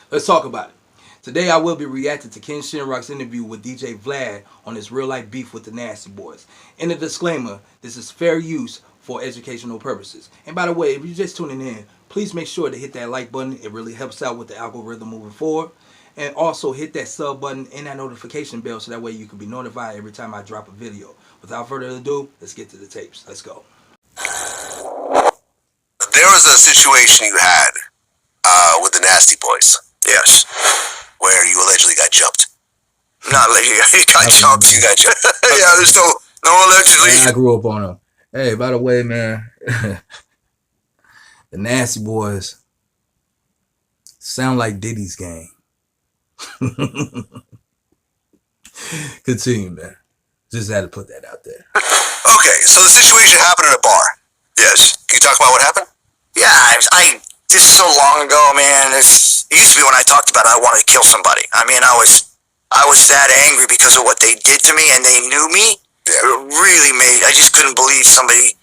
Let's talk about it. Today I will be reacting to Ken Shamrock's interview with DJ Vlad on his real life beef with the Nasty Boys. In the disclaimer, this is fair use for educational purposes. And by the way, if you're just tuning in, please make sure to hit that like button. It really helps out with the algorithm moving forward. And also hit that sub button and that notification bell so that way you can be notified every time I drop a video. Without further ado, let's get to the tapes. Let's go. There was a situation you had with the Nasty Boys. Yes. Where you allegedly got jumped. Not allegedly, you got jumped. You got jumped. Yeah, there's no allegedly. I grew up on them. Hey, by the way, man, the Nasty Boys sound like Diddy's gang. Continue, man. Just had to put that out there. Okay, so the situation happened at a bar. Yes. Can you talk about what happened? Yeah, this is so long ago, man. It used to be when I talked about it, I wanted to kill somebody. I mean, I was that angry because of what they did to me, and they knew me. Yeah. It really I just couldn't believe somebody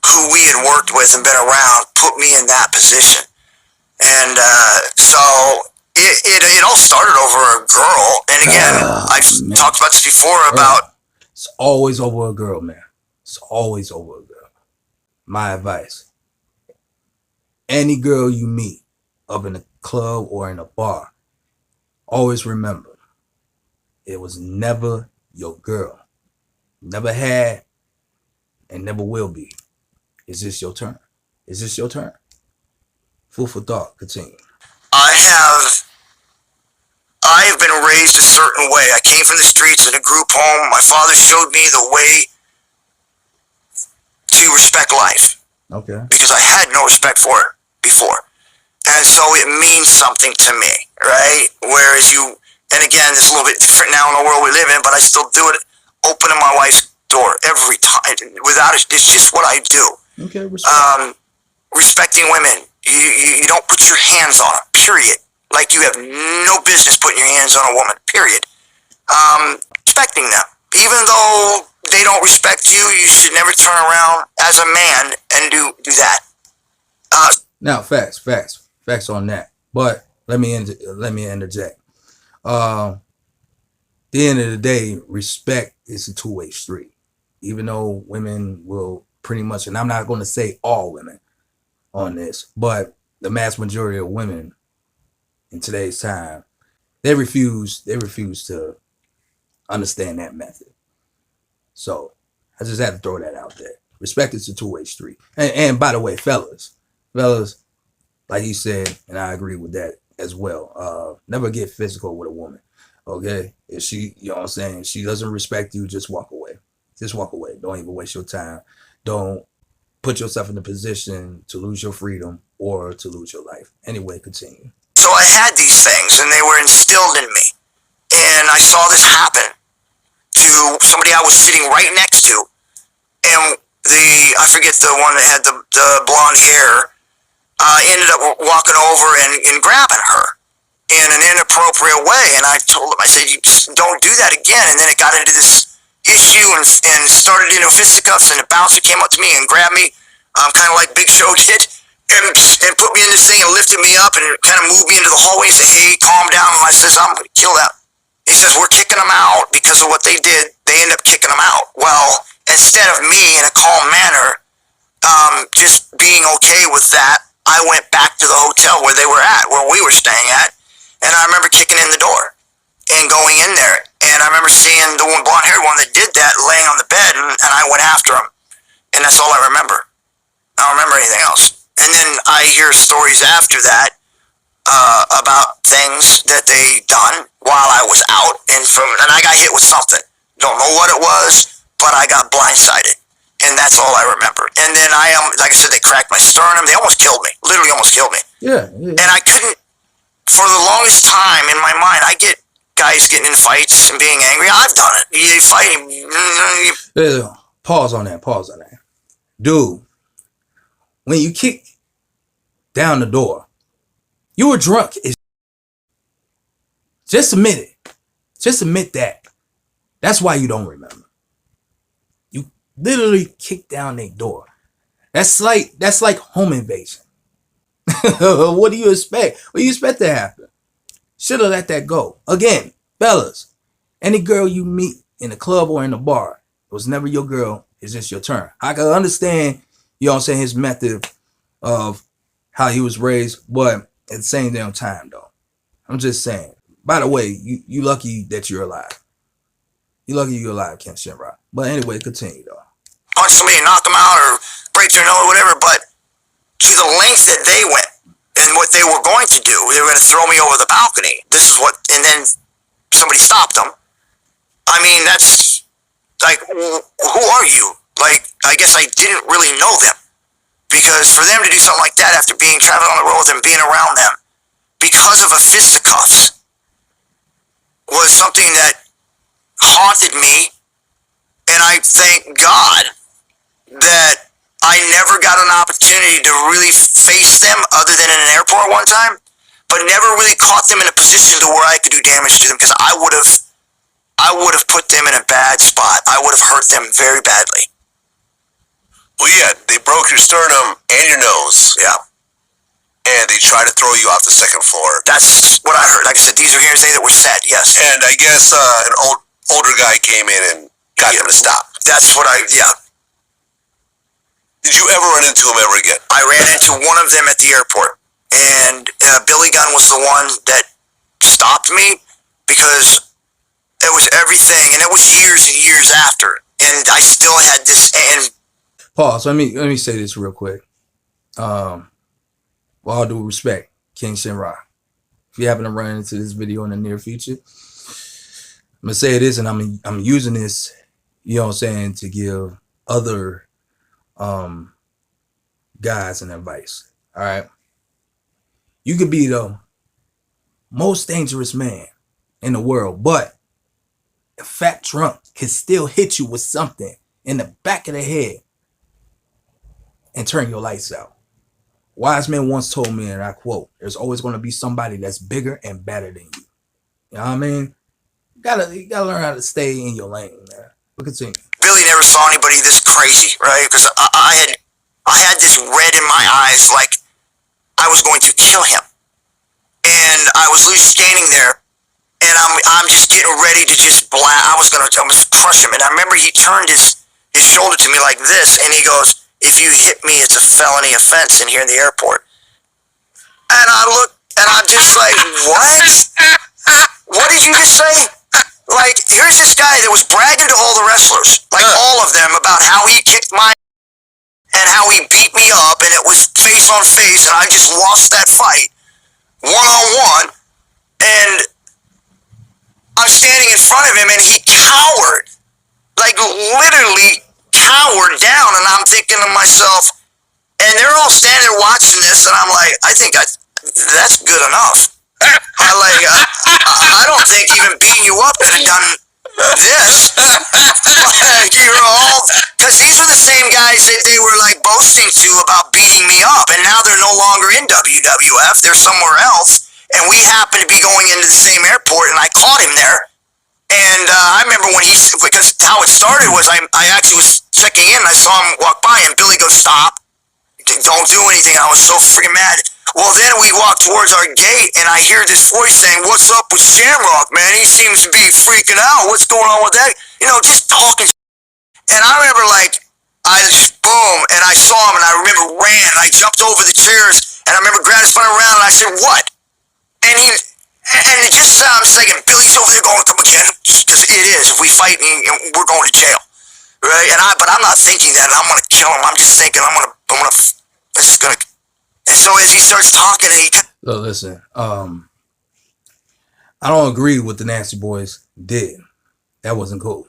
who we had worked with and been around put me in that position. And so it all started over a girl. And again, I've talked about this before about... It's always over a girl, man. It's always over a girl. My advice. Any girl you meet up in a club or in a bar, always remember, it was never your girl. Never had and never will be. Is this your turn? Is this your turn? Food for thought. Continue. I have been raised a certain way. I came from the streets in a group home. My father showed me the way to respect life. Okay. Because I had no respect for it before. And so it means something to me, right? Whereas and again, it's a little bit different now in the world we live in, but I still do it, opening my wife's door every time. Without it, it's just what I do. Okay, respect. Respecting women. You don't put your hands on them, period. Like you have no business putting your hands on a woman, period. Respecting them. Even though they don't respect you, you should never turn around as a man and do that. Now, facts on that. But let me interject. At the end of the day, respect is a two-way street. Even though women will pretty much, and I'm not going to say all women on this, but the mass majority of women in today's time, they refuse to understand that method. So I just had to throw that out there. Respect is a two-way street. And by the way, fellas, like you said, and I agree with that as well. Never get physical with a woman. Okay? If she, you know what I'm saying, if she doesn't respect you, just walk away. Just walk away. Don't even waste your time. Don't put yourself in a position to lose your freedom or to lose your life. Anyway, continue. So I had these things, and they were instilled in me. And I saw this happen to somebody I was sitting right next to. And I forget the one that had the blonde hair, ended up walking over and grabbing her in an inappropriate way. And I told him, I said, you just don't do that again. And then it got into this issue and started into fisticuffs, and the bouncer came up to me and grabbed me, kind of like Big Show did, and put me in this thing and lifted me up and kind of moved me into the hallway and said, hey, calm down. And I says, I'm going to kill that. He says, we're kicking them out because of what they did. They end up kicking them out. Well, instead of me in a calm manner, just being okay with that, I went back to the hotel where they were at, where we were staying at, and I remember kicking in the door and going in there. And I remember seeing the one blonde-haired one that did that laying on the bed, and I went after him. And that's all I remember. I don't remember anything else. And then I hear stories after that about things that they done while I was out, and I got hit with something. Don't know what it was, but I got blindsided. And that's all I remember. And then like I said, they cracked my sternum. They almost killed me. Literally almost killed me. Yeah. And I couldn't, for the longest time in my mind, I get guys getting in fights and being angry. I've done it. You fight. Pause on that. Dude, when you kick down the door, you were drunk. Just admit it. Just admit that. That's why you don't remember. You literally kicked down their door. That's like home invasion. What do you expect? What do you expect to happen? Should have let that go. Again, fellas, any girl you meet in the club or in the bar, it was never your girl. It's just your turn. I can understand, you know what I'm saying, his method of how he was raised, but at the same damn time, though, I'm just saying. By the way, you lucky that you're alive. You lucky you're alive, Ken Shamrock. But anyway, continue, though. Punch somebody, knock them out, or break their nose, or whatever, but to the length that they went and what they were going to do, they were going to throw me over the balcony. This is what, and then somebody stopped them. I mean, that's like, who are you? Like, I guess I didn't really know them, because for them to do something like that after traveling on the road with them, being around them, because of a fisticuffs, was something that haunted me. And I thank God that I never got an opportunity to really face them other than in an airport one time, but never really caught them in a position to where I could do damage to them, because I would have put them in a bad spot. I would have hurt them very badly. Well, yeah, they broke your sternum and your nose. Yeah. And they tried to throw you off the second floor. That's what I heard. Like I said, these are hearsay that were said, yes. And I guess an older guy came in and got them to stop. That's what yeah. Did you ever run into him ever again? I ran into one of them at the airport, and Billy Gunn was the one that stopped me, because it was everything, and it was years and years after, and I still had this. And pause. Let me say this real quick. With all due respect, King Shamrock, if you happen to run into this video in the near future, I'm gonna say this, and I'm using this, you know what I'm saying, to give other guys an advice. All right, you could be the most dangerous man in the world, but a fat drunk can still hit you with something in the back of the head and turn your lights out. Wise man once told me, and I quote, "There's always going to be somebody that's bigger and better than you." You know what I mean? You gotta learn how to stay in your lane, man. But continue. Billy never saw anybody this crazy, right? Because I had this red in my eyes, like I was going to kill him, and I was loose standing there, and I'm just getting ready to just I was gonna crush him. And I remember he turned his shoulder to me like this, and he goes, "If you hit me, it's a felony offense in here in the airport." And I look, and I'm just like, what? What did you just say? Like, here's this guy that was bragging to all the wrestlers, like all of them, about how he kicked my and how he beat me up, and it was face on face, and I just lost that fight, one-on-one, and I'm standing in front of him, and he cowered, like literally cowered down, and I'm thinking to myself, and they're all standing there watching this, and I'm like, I think that's good enough. I don't think even beating you up could have done this. Like, you're all, because these were the same guys that they were like boasting to about beating me up, and now they're no longer in WWF, they're somewhere else, and we happen to be going into the same airport, and I caught him there. And I remember when because how it started was I actually was checking in, and I saw him walk by, and Billy goes, "Stop, don't do anything." I was so freaking mad. Well, then we walked towards our gate, and I hear this voice saying, "What's up with Shamrock, man? He seems to be freaking out. What's going on with that?" You know, just talking. And I remember, like, I just, boom, and I saw him, and I remember ran, and I jumped over the chairs, and I remember grabbing, spun around, and I said, "What?" And it just sounds like Billy's over there going, "Come again," because it is. If we fight, and we're going to jail, right? But I'm not thinking that, and I'm gonna kill him. I'm just thinking it's gonna. And so as he starts talking, So listen, I don't agree with what the Nasty Boys did. That wasn't cool.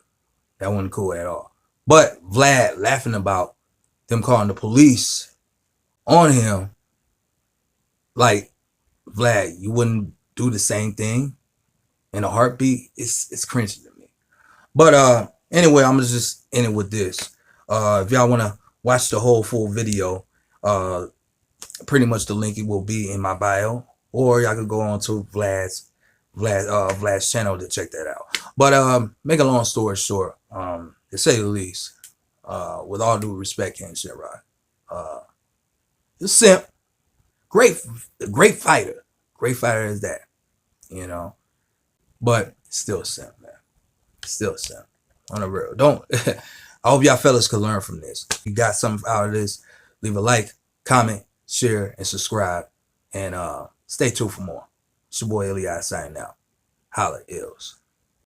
That wasn't cool at all. But Vlad laughing about them calling the police on him, like, Vlad, you wouldn't do the same thing in a heartbeat. It's cringy to me. But anyway, I'm gonna just end it with this. If y'all wanna watch the whole full video, pretty much the link will be in my bio, or y'all can go on to Vlad's channel to check that out. But make a long story short, to say the least, with all due respect, Ken Shamrock, the simp, great fighter is that. you know. But still a simp, man. Still a simp. On the real. Don't. I hope y'all fellas could learn from this. If you got something out of this, leave a like, comment, share, and subscribe. And stay tuned for more. It's your boy Eli signing out. Holla, ills.